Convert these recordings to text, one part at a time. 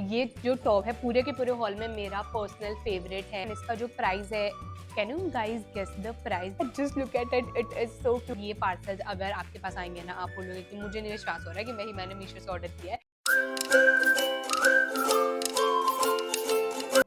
ये जो टॉप है पूरे के पूरे हॉल में मेरा पर्सनल फेवरेट है। इसका जो प्राइस है, can you guys guess the price? Just look at it, it is so cute. ये पार्सल अगर आपके पास आएंगे ना, आप बोलोगे कि मुझे नहीं विश्वास हो रहा है कि मैंने मीशो से ऑर्डर किया है।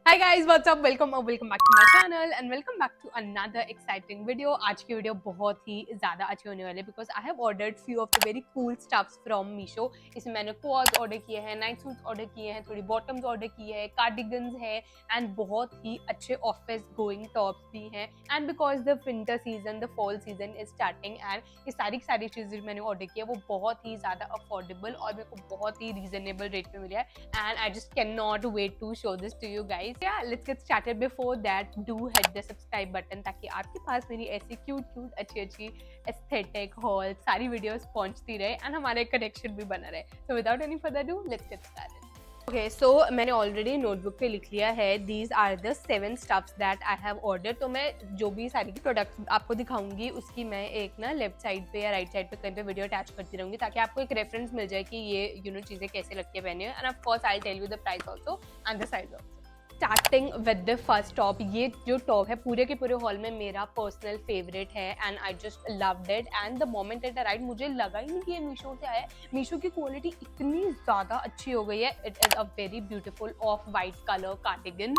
Hi guys, what's up? Welcome back to my channel and welcome back to another exciting video. आज की वीडियो बहुत ही ज़्यादा अच्छी होने वाली है because I have ordered few of the very cool stuffs from Meesho. इसमें मैंने quads ऑर्डर किए हैं, नाइट सूट्स ऑर्डर किए हैं, थोड़ी बॉटम्स ऑर्डर किए हैं, कार्डिगन्स है एंड बहुत ही अच्छे ऑफिस गोइंग टॉप्स भी हैं। And because the winter season, the fall season is starting and ये सारी चीज़ें मैंने ऑर्डर की है वो बहुत ही ज़्यादा अफोर्डेबल और मेरे को बहुत ही रीजनेबल रेट में मिला है and I just can not wait to show this to you guys. Yeah, let's get started. Before that, do hit the subscribe button ताकि आपके पास मेरी ऐसी क्यूट अच्छी एस्थेटिक हॉल सारी वीडियोस पहुंचती रहे एंड हमारा कनेक्शन भी बना रहे। So without any further ado, let's get started. Okay, so मैंने ऑलरेडी नोटबुक पे लिख लिया है these are the 7 stuffs that I have ordered। तो मैं जो भी सारी प्रोडक्ट्स आपको दिखाऊंगी उसकी मैं एक ना लेफ्ट साइड पे या राइट साइड पे कहीं पे वीडियो अटैच करती रहूंगी ताकि आपको एक रेफरेंस मिल जाए कि ये चीज़ें कैसे लगती है पहने and of course I tell you the price also and the size also. Starting with the first top, ये जो टॉप है पूरे के पूरे हॉल में मेरा पर्सनल फेवरेट है and I just loved it and the moment it arrived मुझे लगा ही नहीं कि ये मीशो से आया है। मीशो की क्वालिटी इतनी ज़्यादा अच्छी हो गई है। It is a very beautiful of white colour cardigan.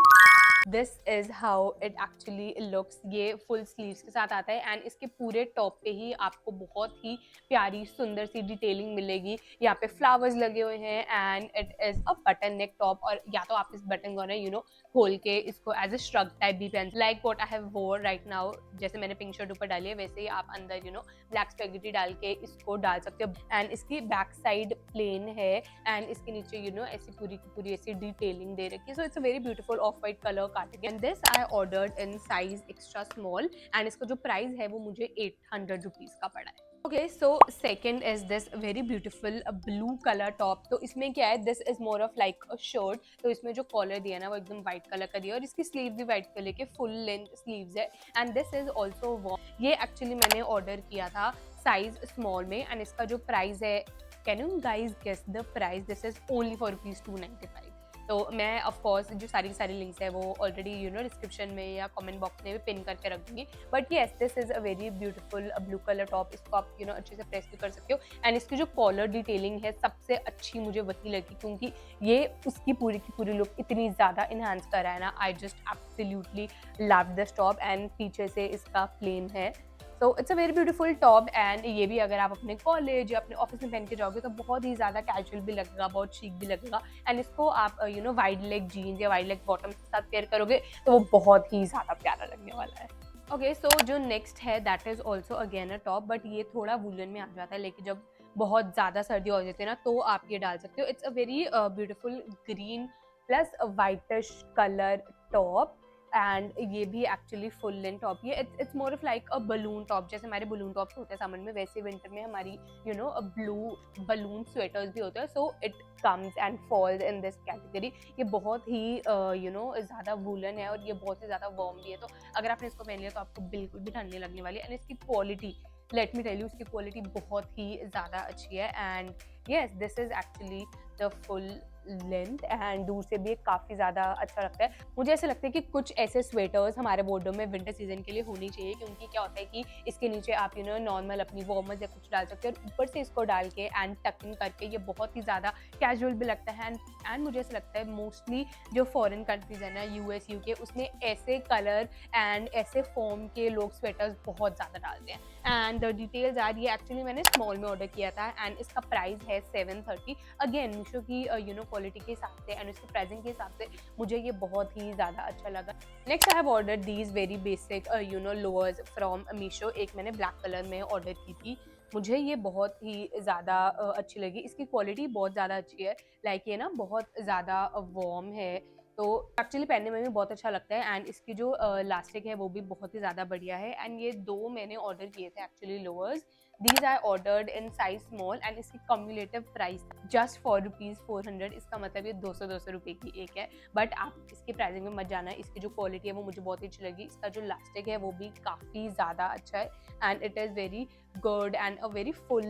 This is how it actually looks. ये फुल स्लीव्स के साथ आता है एंड इसके पूरे टॉप पे ही आपको बहुत ही प्यारी सुंदर सी डिटेलिंग मिलेगी। यहाँ पे फ्लावर्स लगे हुए हैं and it is a button neck top और या तो आप इस बटन को खोल के इसको एज ए श्रग टाइप भी पहन लाइक व्हाट आई हैव वोर राइट नाउ। जैसे मैंने पिंक शर्ट ऊपर डाली है वैसे ही आप अंदर ब्लैक स्पेगेटी डाल के इसको डाल सकते हो एंड इसकी बैक साइड प्लेन है एंड इसके नीचे ऐसी पूरी की पूरी ऐसी डिटेलिंग दे रखी है। So it's a very beautiful of white colour cardigan. This I ordered in size extra small and इसका जो प्राइस है वो मुझे 800 रुपीज का पड़ा है। Okay, so second is this very beautiful blue colour top. तो इसमें क्या है, this is more of like a shirt. तो इसमें जो कॉलर दिया ना वो एकदम व्हाइट कलर का दिया और इसकी स्लीव भी व्हाइट कलर के फुल लेंथ स्लीव्स है and this is also warm. ये एक्चुअली मैंने ऑर्डर किया था साइज स्मॉल में एंड इसका जो प्राइस है, can you guys guess the price? This is only for ₹295। तो मैं ऑफ कोर्स जो सारी लिंक्स है वो ऑलरेडी डिस्क्रिप्शन में या कमेंट बॉक्स में भी पिन करके रख दूंगी। But yes, this is a very beautiful blue colour top. इसको आप अच्छे से प्रेस भी कर सकते हो एंड इसकी जो कॉलर डिटेलिंग है सबसे अच्छी मुझे वही लगी क्योंकि ये उसकी पूरी की पूरी लुक इतनी ज़्यादा इन्हांस कर रहा है ना। I just absolutely love this top and पीछे से इसका प्लेन है। So it's a very beautiful top and ये भी अगर आप अपने कॉलेज या अपने ऑफिस में पहन के जाओगे तो बहुत ही ज़्यादा कैजुअल भी लगेगा, बहुत शीक भी लगेगा एंड इसको आप वाइड लेग जीन्स या वाइड लेग बॉटम के साथ पेयर करोगे तो वो बहुत ही ज़्यादा प्यारा लगने वाला है। ओके, सो जो नेक्स्ट है that is also again a top but ये थोड़ा वुलन में आ जाता है, लेकिन जब बहुत ज़्यादा सर्दी हो जाती है ना तो आप ये डाल सकते हो। It's a very beautiful green plus whitish colour top and ये भी एक्चुअली फुल लेंथ टॉप ही है। It's more of like a balloon top. जैसे हमारे बलून टॉप्स होते हैं समर में वैसे विंटर में हमारी ब्लू बलून स्वेटर्स भी होते हैं। So it comes and falls in this category. ये बहुत ही ज़्यादा वूलन है और ये बहुत ही ज़्यादा वार्म भी है। तो अगर आपने इसको पहन लिया तो आपको बिल्कुल भी ठंड नहीं लगने वाली है एंड इसकी quality, let me tell you, इसकी क्वालिटी बहुत ही ज़्यादा अच्छी है and yes, this is actually the full length and दूर से भी काफ़ी ज़्यादा अच्छा लगता है। मुझे ऐसे लगता है कि कुछ ऐसे स्वेटर्स हमारे वार्डरोब में विंटर सीजन के लिए होनी चाहिए क्योंकि क्या होता है कि इसके नीचे आप नॉर्मल अपनी वार्मर्स या कुछ डाल सकते हो और ऊपर से इसको डाल के एंड टक इन करके ये बहुत ही ज़्यादा कैजुअल भी लगता है एंड मुझे ऐसा लगता है मोस्टली जो फॉरेन कंट्रीज है ना, US UK, उसमें ऐसे कलर एंड ऐसे फॉर्म के लोग स्वेटर्स बहुत ज़्यादा डालते हैं एंड द डिटेल्स आर, ये एक्चुअली मैंने स्मॉल में ऑर्डर किया था एंड इसका प्राइस है 730। अगेन मीशो की क्वालिटी के हिसाब से एंड उसके प्राइसिंग के हिसाब से मुझे ये बहुत ही ज़्यादा अच्छा लगा। Next I have order these very basic lowers from Meesho. एक मैंने ब्लैक कलर में ऑर्डर की थी, मुझे ये बहुत ही ज़्यादा अच्छी लगी। इसकी क्वालिटी बहुत ज़्यादा अच्छी है, लाइक ये ना बहुत ज़्यादा वार्म है तो एक्चुअली पहनने में भी बहुत अच्छा लगता है एंड इसकी जो लास्टिक है वो भी बहुत ही ज़्यादा बढ़िया है एंड ये 2 मैंने ऑर्डर किए थे actually lowers. These I ordered in size small and इसकी कम्युलेटिव प्राइस जस्ट फॉर ₹400। इसका मतलब ये 200 रुपये की एक है बट आप इसकी प्राइसिंग में मत जाना। इसकी जो क्वालिटी है वो मुझे बहुत ही अच्छी लगी। इसका जो लास्टिक है वो भी काफ़ी ज़्यादा अच्छा है and it is very good and a very full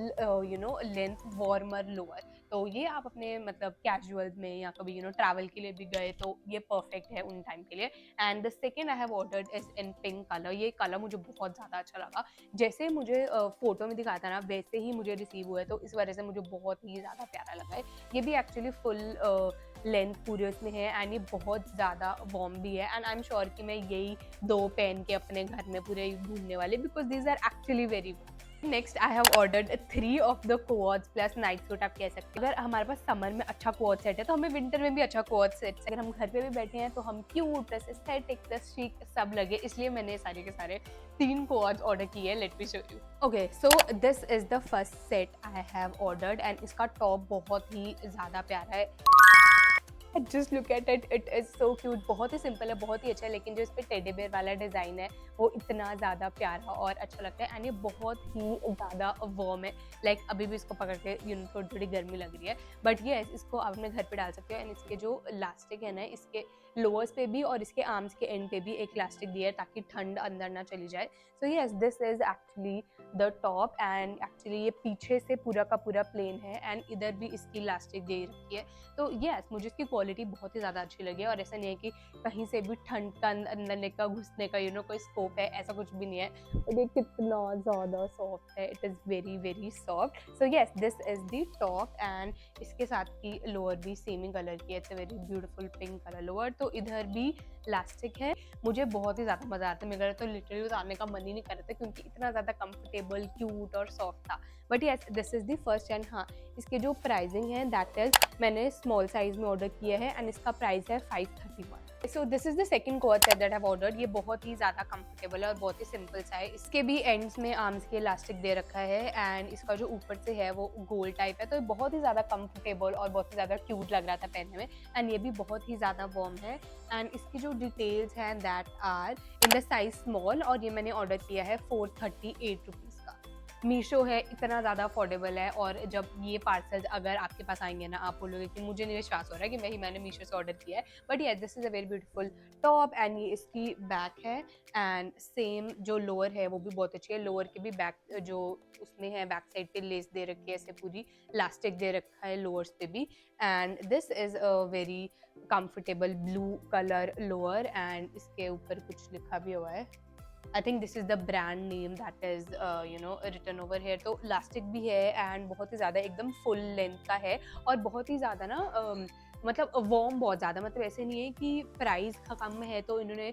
length warmer lower. तो ये आप अपने मतलब कैजुअल्स में या कभी ट्रैवल के लिए भी गए तो ये परफेक्ट है उन टाइम के लिए। And the second I have ordered is in pink colour. ये कलर मुझे बहुत ज़्यादा अच्छा लगा, जैसे मुझे फोटो में दिखाया था ना वैसे ही मुझे रिसीव हुआ है, तो इस वजह से मुझे बहुत ही ज़्यादा प्यारा लगा है। ये भी एक्चुअली फुल लेंथ पूरे उसमें है एंड ये बहुत ज़्यादा वार्म भी है एंड आई एम श्योर कि मैं यही 2 पहन के अपने घर में पूरे घूमने वाले, because these are actually very warm. Next I have ordered 3 of the coords plus night suit आप कह सकते हैं। अगर हमारे पास समर में अच्छा कोऑर्ड सेट है तो हमें विंटर में भी अच्छा कोऑर्ड सेट। अगर हम घर पे भी बैठे हैं तो हम cute plus aesthetic plus chic सब लगे, इसलिए मैंने सारे के सारे 3 कोऑर्ड्स ऑर्डर किए। Let me show you. Okay, so this is the first set I have ordered and इसका टॉप बहुत ही ज़्यादा प्यारा है। Just look at it, it is so cute. बहुत ही सिंपल है, बहुत ही अच्छा है, लेकिन जो इस पर टेडी बेयर वाला डिज़ाइन है वो इतना ज़्यादा प्यारा और अच्छा लगता है एंड ये बहुत ही ज़्यादा वार्म है। लाइक अभी भी इसको पकड़ के थोड़ी थोड़ी गर्मी लग रही है, बट ये इसको आप अपने घर पे डाल सकते हो। एंड इसके जो इलास्टिक है ना, इसके लोअर्स पे भी और इसके आर्म्स के एंड पे भी एक इलास्टिक दिया है ताकि ठंड अंदर ना चली जाए। So yes, this is actually the top and actually ये पीछे से पूरा का पूरा प्लेन है एंड इधर भी इसकी इलास्टिक दे रखी है। तो यस, मुझे इसकी क्वालिटी बहुत ही ज़्यादा अच्छी लगी है और ऐसा नहीं है कि कहीं से भी ठंड का अंदर का घुसने का कोई स्कोप है, ऐसा कुछ भी नहीं है। और ये कितना ज़्यादा सॉफ्ट है, it is very very soft. So yes, this is the top and इसके साथ की लोअर भी सेम ही कलर की है। It's a very beautiful pink colour lower. तो इधर भी इलास्टिक है। मुझे बहुत ही ज़्यादा मज़ा आता है, मेरा तो लिटरली उतारने का मन ही नहीं कर रहा था क्योंकि इतना ज़्यादा कंफर्टेबल, क्यूट और सॉफ्ट था। But yes, this is the first. And हाँ, इसके जो प्राइसिंग है दैट इज़, मैंने स्मॉल साइज में ऑर्डर किया है एंड इसका प्राइस है 531। So this is the second coat set that I have ordered. ये बहुत ही ज़्यादा कंफर्टेबल है और बहुत ही सिंपल सा है। इसके भी एंड्स में आर्म्स के इलास्टिक दे रखा है एंड इसका जो ऊपर से है वो गोल टाइप है, तो ये बहुत ही ज़्यादा कंफर्टेबल और बहुत ही ज़्यादा क्यूट लग रहा था पहनने में एंड ये भी बहुत ही ज़्यादा वार्म है। एंड इसकी जो डिटेल्स हैं that are in the size small और ये मैंने ऑर्डर किया है 438 रुपीज़ का। मीशो है, इतना ज़्यादा अफोर्डेबल है और जब ये पार्सल्स अगर आपके पास आएंगे ना, आप बोलोगे कि मुझे नहीं विश्वास हो रहा है कि मैंने मीशो से ऑर्डर किया है। बट ये this is a very beautiful top and ये इसकी बैक है एंड सेम जो लोअर है वो भी बहुत अच्छी है। लोअर के भी बैक जो उसमें है बैक साइड पे लेस दे रखी है, ऐसे पूरी इलास्टिक दे रखा है लोअर्स पे भी। And this is a very comfortable blue colour lower and इसके ऊपर कुछ लिखा भी हुआ है। I think this is the brand name that is written over here। तो इलास्टिक भी है एंड बहुत ही ज़्यादा एकदम फुल लेंथ का है और बहुत ही ज़्यादा ना मतलब वार्म बहुत ज़्यादा, मतलब ऐसे नहीं है कि प्राइस का कम है तो इन्होंने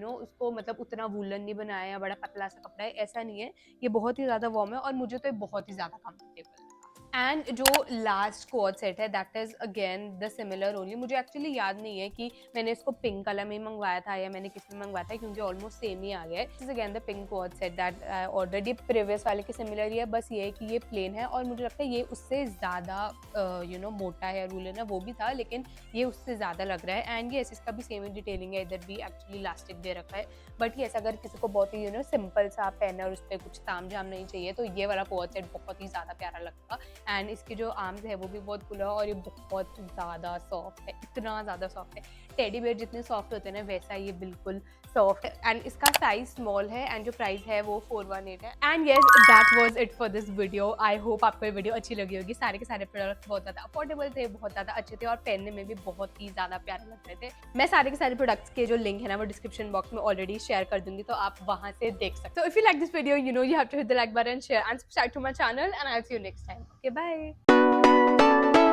उसको मतलब उतना वूलन नहीं बनाया, बड़ा पतला सा कपड़ा है, ऐसा नहीं है। ये बहुत ही ज़्यादा वार्म है और मुझे तो ये बहुत ही ज़्यादा कंफर्टेबल है। एंड जो लास्ट कोट सेट है that is again the similar only. मुझे एक्चुअली याद नहीं है कि मैंने इसको पिंक कलर में मंगवाया था या मैंने किस में मंगवाया था क्योंकि ऑलमोस्ट सेम ही आ गया है। This is again the pink coat set that already previous वाले के सिमिलर ही है, बस ये है कि ये प्लेन है और मुझे लगता है ये उससे ज़्यादा मोटा है, रूलन है, वो भी था लेकिन ये उससे ज़्यादा लग रहा है। एंड ये इसका भी सेम डिटेलिंग है, इधर भी एक्चुअली इलास्टिक दे रखा है। बट ये अगर किसी को बहुत ही सिंपल सा पहना और उस पर कुछ ताम झाम नहीं चाहिए तो ये वाला कोट सेट बहुत ही ज़्यादा प्यारा लगता। एंड इसके जो आर्म्स है वो भी बहुत खुला और ये बहुत ज़्यादा सॉफ्ट है, इतना ज़्यादा सॉफ्ट है। टेडी बेयर जितने सॉफ्ट होते हैं ना वैसा ये बिल्कुल सॉफ्ट है। एंड इसका साइज स्मॉल है एंड जो प्राइस है वो 418 है। And yes, that was it for this video. I hope आपको ये वीडियो अच्छी लगी होगी। सारे के सारे प्रोडक्ट्स बहुत ज़्यादा अफोर्डेबल थे, बहुत ज़्यादा अच्छे थे और पहनने में भी बहुत ही ज़्यादा प्यारे लग रहे थे। मैं सारे के सारे प्रोडक्ट्स के जो लिंक है ना वो डिस्क्रिप्शन बॉक्स में ऑलरेडी शेयर कर दूंगी, तो आप वहाँ से देख सकते हो। If you like this video, you have to hit the like button, share and subscribe to my channel and I'll see you next time. Okay, bye.